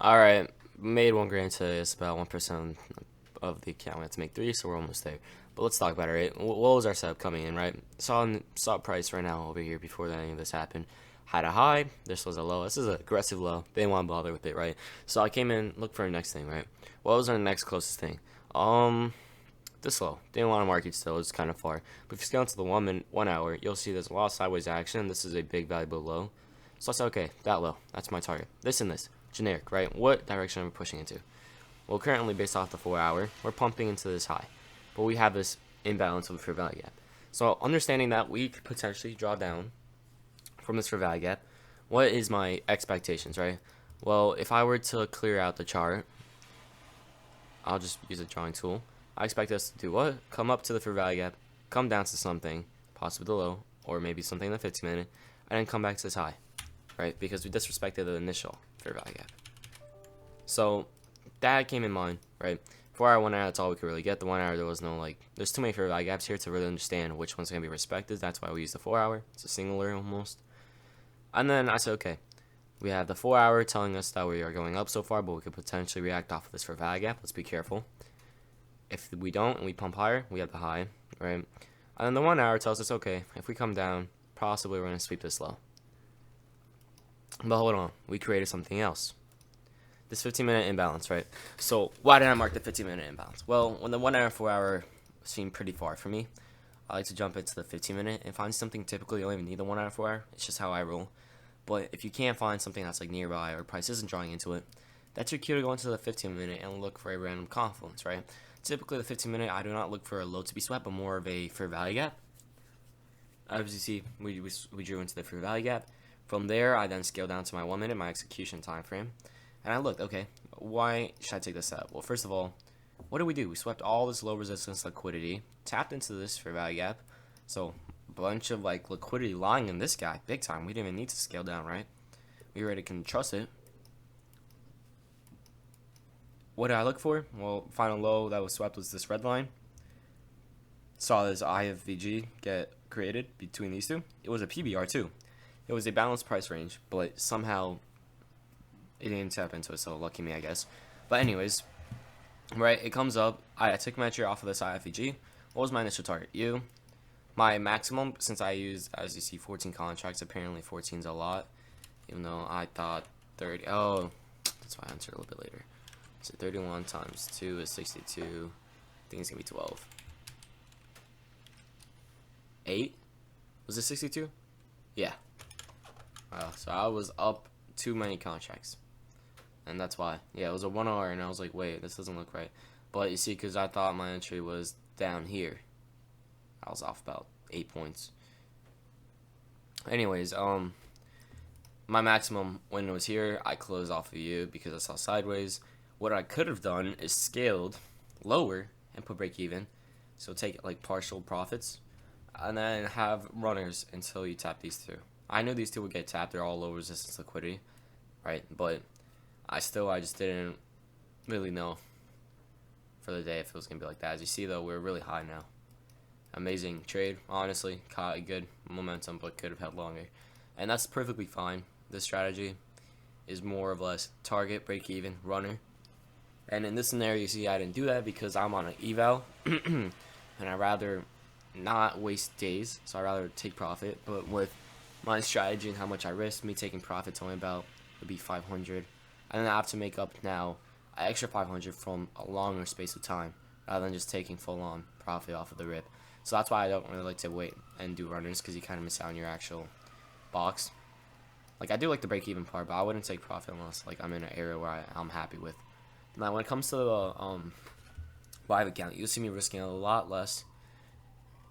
Alright, made 1 grand today. It's about 1% of the account. We have to make three, so we're almost there. But let's talk about it, right? What was our setup coming in, right? Saw price right now over here before any of this happened. Had a high. This was a low. This is an aggressive low. They didn't want to bother with it, right? So I came in, looked for the next thing, right? What was our next closest thing? This low. Didn't want to market still. It's kind of far. But if you scale into the 1 hour, you'll see there's a lot of sideways action. This is a big valuable low. So I said, okay, that low. That's my target. This and this. Generic, right? What direction are we pushing into? Well, currently, based off the 4 hour, we're pumping into this high. But we have this imbalance of a fair value gap. So understanding that we could potentially draw down from this fair value gap, what is my expectations, right? Well, if I were to clear out the chart, I'll just use a drawing tool. I expect us to do what? Come up to the fair value gap, come down to something, possibly the low, or maybe something in the 15-minute, and then come back to this high, right? Because we disrespected the initial fair value gap. So that came in mind, right? 4 hour, 1 hour, that's all we could really get. The 1 hour, there was no there's too many fair value gaps here to really understand which one's gonna be respected. That's why we use the 4 hour. It's a singular almost. And then I said, okay, we have the 4 hour telling us that we are going up so far, but we could potentially react off of this fair value gap. Let's be careful. If we don't and we pump higher, we have the high, right? And then the 1 hour tells us, okay, if we come down, possibly we're gonna sweep this low. But hold on, we created something else. This 15-minute imbalance, right? So why did I mark the 15-minute imbalance? Well, when the 1 hour, 4 hour seemed pretty far for me, I like to jump into the 15-minute and find something. Typically, you don't even need the 1 hour, 4 hour. It's just how I roll. But if you can't find something that's like nearby or price isn't drawing into it, that's your cue to go into the 15-minute and look for a random confluence, right? Typically, the 15-minute, I do not look for a low to be swept, but more of a fair value gap. As you see, we drew into the fair value gap. From there, I then scaled down to my 1 minute, my execution time frame. And I looked, okay, why should I take this out? Well, first of all, what did we do? We swept all this low resistance liquidity, tapped into this fair value gap. So, a bunch of liquidity lying in this guy, big time. We didn't even need to scale down, right? We already can trust it. What did I look for? Well, final low that was swept was this red line. Saw this IFVG get created between these two. It was a PBR too. It was a balanced price range, but somehow it didn't tap into it, so lucky me, I guess. But anyways, right, it comes up. I took my entry off of this IFVG. What was my initial target? U. My maximum, since I used, as you see, 14 contracts, apparently 14 is a lot, even though I thought 30. Oh, that's why I answered a little bit later. So 31 times 2 is 62. I think it's going to be 12. 8? Was it 62? Yeah. So I was up too many contracts. And that's why. Yeah, it was a 1 hour, and I was like, wait, this doesn't look right. But you see, because I thought my entry was down here, I was off about 8 points. Anyways, my maximum when it was here, I closed off of U because I saw sideways. What I could have done is scaled lower and put break even. So take like partial profits, and then have runners until you tap these two. I knew these two would get tapped. They're all low resistance liquidity, right? But I just didn't really know for the day if it was going to be like that. As you see, though, we're really high now. Amazing trade, honestly. Caught a good momentum, but could have had longer. And that's perfectly fine. This strategy is more or less target, break even, runner. And in this scenario, you see I didn't do that because I'm on an eval. And I'd rather not waste days, so I'd rather take profit. But with my strategy and how much I risk, me taking profits only about would be 500. And then I have to make up now an extra 500 from a longer space of time rather than just taking full on profit off of the rip. So that's why I don't really like to wait and do runners, because you kind of miss out on your actual box. Like, I do like the break even part, but I wouldn't take profit unless like I'm in an area where I'm happy with. Now when it comes to the live account, you'll see me risking a lot less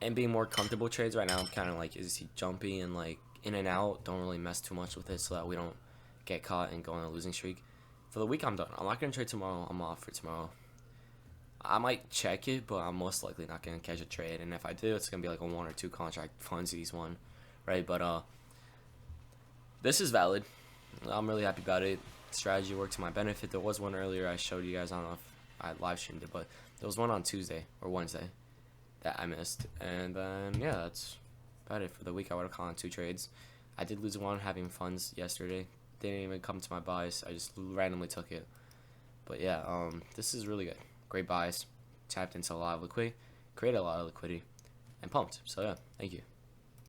and being more comfortable trades. Right now I'm kind of like, is he jumpy and like in and out, don't really mess too much with it so that we don't get caught and go on a losing streak. For the week, I'm done. I'm not going to trade tomorrow. I'm off for tomorrow. I might check it, but I'm most likely not going to catch a trade. And if I do, it's going to be like a 1 or 2 contract funsies one, right? But this is valid. I'm really happy about it. Strategy worked to my benefit. There was one earlier I showed you guys. I don't know if I live streamed it, but there was one on Tuesday or Wednesday that I missed. And then, yeah, that's about it for the week. I would have called on 2 trades. I did lose one having funds yesterday. Didn't even come to my buys. I just randomly took it. But yeah, this is really good. Great buys. Tapped into a lot of liquidity, created a lot of liquidity, and pumped. So yeah, thank you.